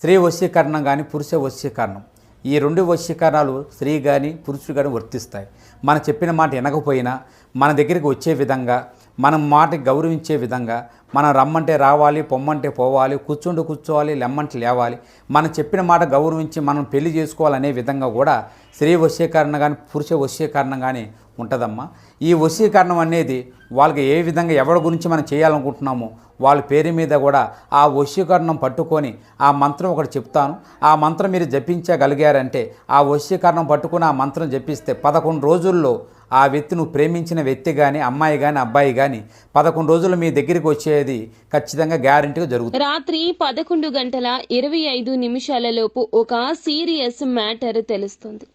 స్త్రీ వశీకరణం కానీ పురుష వశీకరణం, ఈ రెండు వశీకరణాలు స్త్రీ కానీ పురుషుడు కానీ వర్తిస్తాయి. మనం చెప్పిన మాట వినకపోయినా మన దగ్గరికి వచ్చే విధంగా, మనం మాటకి గౌరవించే విధంగా, మనం రమ్మంటే రావాలి, పొమ్మంటే పోవాలి, కూర్చుంటూ కూర్చోవాలి, లెమ్మంటే లేవాలి, మనం చెప్పిన మాట గౌరవించి మనం పెళ్లి చేసుకోవాలనే విధంగా కూడా స్త్రీ వశీకరణ కానీ పురుష వశీకరణం కానీ ఉంటుందమ్మా. ఈ వశీకరణం అనేది వాళ్ళకి ఏ విధంగా ఎవరి గురించి మనం చేయాలనుకుంటున్నామో వాళ్ళ పేరు మీద కూడా ఆ వశీకరణం పట్టుకొని ఆ మంత్రం ఒకటి చెప్తాను. ఆ మంత్రం మీరు జపించగలిగారంటే ఆ వశీకరణం పట్టుకొని ఆ మంత్రం జపిస్తే 11 రోజుల్లో ఆ వ్యక్తి, నువ్వు ప్రేమించిన వ్యక్తి కానీ, అమ్మాయి కానీ, అబ్బాయి కానీ 11 రోజులు మీ దగ్గరికి వచ్చేది ఖచ్చితంగా గ్యారెంటీగా జరుగుతుంది. రాత్రి 11:25 ఒక సీరియస్ మ్యాటర్ తెలుస్తుంది.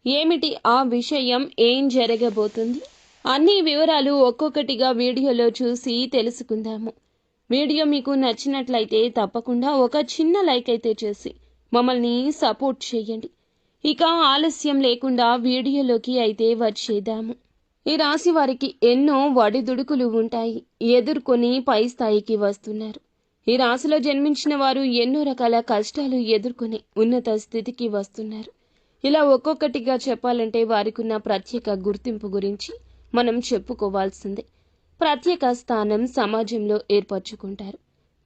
ఏమిటి ఆ విషయం, ఏం జరగబోతుంది, అన్ని వివరాలు ఒక్కొక్కటిగా వీడియోలో చూసి తెలుసుకుందాము. వీడియో మీకు నచ్చినట్లయితే తప్పకుండా ఒక చిన్న లైక్ అయితే చేసి మమ్మల్ని సపోర్ట్ చేయండి. ఇక ఆలస్యం లేకుండా వీడియోలోకి అయితే వచ్చేద్దాము. ఈ రాశి వారికి ఎన్నో వడిదుడుకులు ఉంటాయి, ఎదుర్కొని పై స్థాయికి వస్తున్నారు. ఈ రాశిలో జన్మించిన వారు ఎన్నో రకాల కష్టాలు ఎదుర్కొని ఉన్నత స్థితికి వస్తున్నారు. ఇలా ఒక్కొక్కటిగా చెప్పాలంటే వారికున్న ప్రత్యేక గుర్తింపు గురించి మనం చెప్పుకోవాల్సిందే. ప్రత్యేక స్థానం సమాజంలో ఏర్పరచుకుంటారు.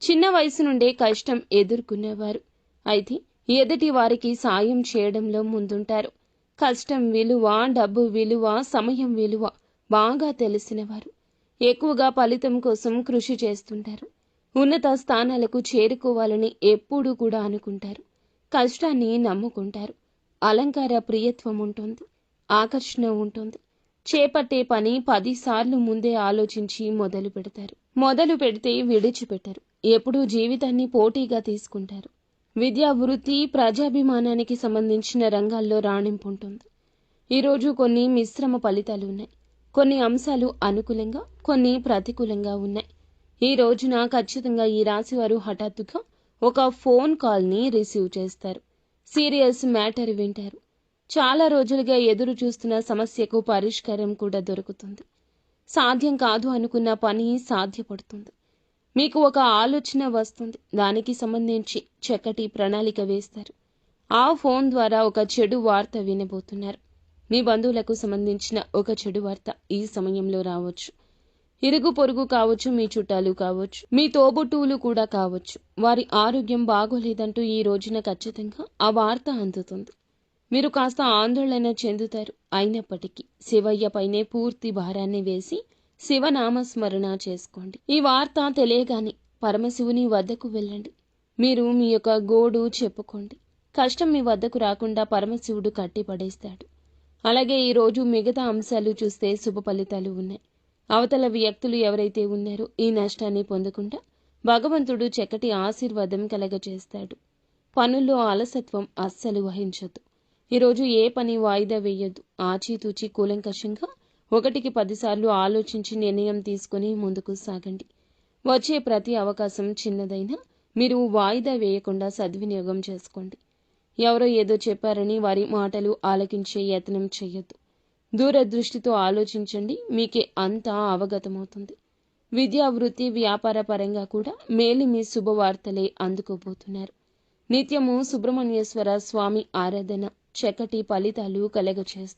చిన్న వయసు నుండే కష్టం ఎదుర్కొనేవారు. అయితే ఎదుటి వారికి సాయం చేయడంలో ముందుంటారు. కష్టం విలువ, డబ్బు విలువ, సమయం విలువ బాగా తెలిసినవారు. ఎక్కువగా ఫలితం కోసం కృషి చేస్తుంటారు. ఉన్నత స్థానాలకు చేరుకోవాలని ఎప్పుడూ కూడా అనుకుంటారు. కష్టాన్ని నమ్ముకుంటారు. అలంకార ప్రియత్వం ఉంటుంది, ఆకర్షణ ఉంటుంది. చేపట్టే పని 10 సార్లు ముందే ఆలోచించి మొదలు పెడతారు. మొదలు పెడితే విడిచిపెట్టరు. ఎప్పుడూ జీవితాన్ని పోటీగా తీసుకుంటారు. విద్యా, వృత్తి, ప్రజాభిమానానికి సంబంధించిన రంగాల్లో రాణింపు ఉంటుంది. ఈరోజు కొన్ని మిశ్రమ ఫలితాలు ఉన్నాయి. కొన్ని అంశాలు అనుకూలంగా, కొన్ని ప్రతికూలంగా ఉన్నాయి. ఈ రోజున ఖచ్చితంగా ఈ రాశివారు హఠాత్తుగా ఒక ఫోన్ కాల్ని రిసీవ్ చేస్తారు. సీరియస్ మ్యాటర్ వింటారు. చాలా రోజులుగా ఎదురు చూస్తున్న సమస్యకు పరిష్కారం కూడా దొరుకుతుంది. సాధ్యం కాదు అనుకున్న పని సాధ్యపడుతుంది. మీకు ఒక ఆలోచన వస్తుంది, దానికి సంబంధించి చక్కటి ప్రణాళిక వేస్తారు. ఆ ఫోన్ ద్వారా ఒక చెడు వార్త వినబోతున్నారు. మీ బంధువులకు సంబంధించిన ఒక చెడు వార్త ఈ సమయంలో రావచ్చు. ఇరుగు పొరుగు కావచ్చు, మీ చుట్టాలు కావచ్చు, మీ తోబుట్టువులు కూడా కావచ్చు. వారి ఆరోగ్యం బాగోలేదంటూ ఈ రోజున ఖచ్చితంగా ఆ వార్త అందుతుంది. మీరు కాస్త ఆందోళన చెందుతారు. అయినప్పటికీ శివయ్య పైనే పూర్తి భారాన్ని వేసి శివనామస్మరణ చేసుకోండి. ఈ వార్త తెలియగానే పరమశివుని వద్దకు వెళ్ళండి. మీరు మీ యొక్క గోడు చెప్పుకోండి. కష్టం మీ వద్దకు రాకుండా పరమశివుడు కట్టిపడేస్తాడు. అలాగే ఈరోజు మిగతా అంశాలు చూస్తే శుభ ఫలితాలు ఉన్నాయి. అవతల వ్యక్తులు ఎవరైతే ఉన్నారో ఈ నష్టాన్ని పొందకుండా భగవంతుడు చక్కటి ఆశీర్వాదం కలగజేస్తాడు. పనుల్లో అలసత్వం అస్సలు వహించొద్దు. ఈరోజు ఏ పని వాయిదా వేయొద్దు. ఆచితూచి కూలంకషంగా 1కి 10 సార్లు ఆలోచించి నిర్ణయం తీసుకుని ముందుకు సాగండి. వచ్చే ప్రతి అవకాశం చిన్నదైనా మీరు వాయిదా వేయకుండా సద్వినియోగం చేసుకోండి. ఎవరో ఏదో చెప్పారని వారి మాటలు ఆలకించే యత్నం చేయొద్దు. దూరదృష్టితో ఆలోచించండి, మీకే అంతా అవగతమవుతుంది. విద్యా, వృత్తి, వ్యాపార పరంగా కూడా మేలిమి శుభవార్తలే అందుకోబోతున్నారు. నిత్యము సుబ్రహ్మణ్యేశ్వర స్వామి ఆరాధన చక్కటి ఫలితాలు కలగచేస్తుంది.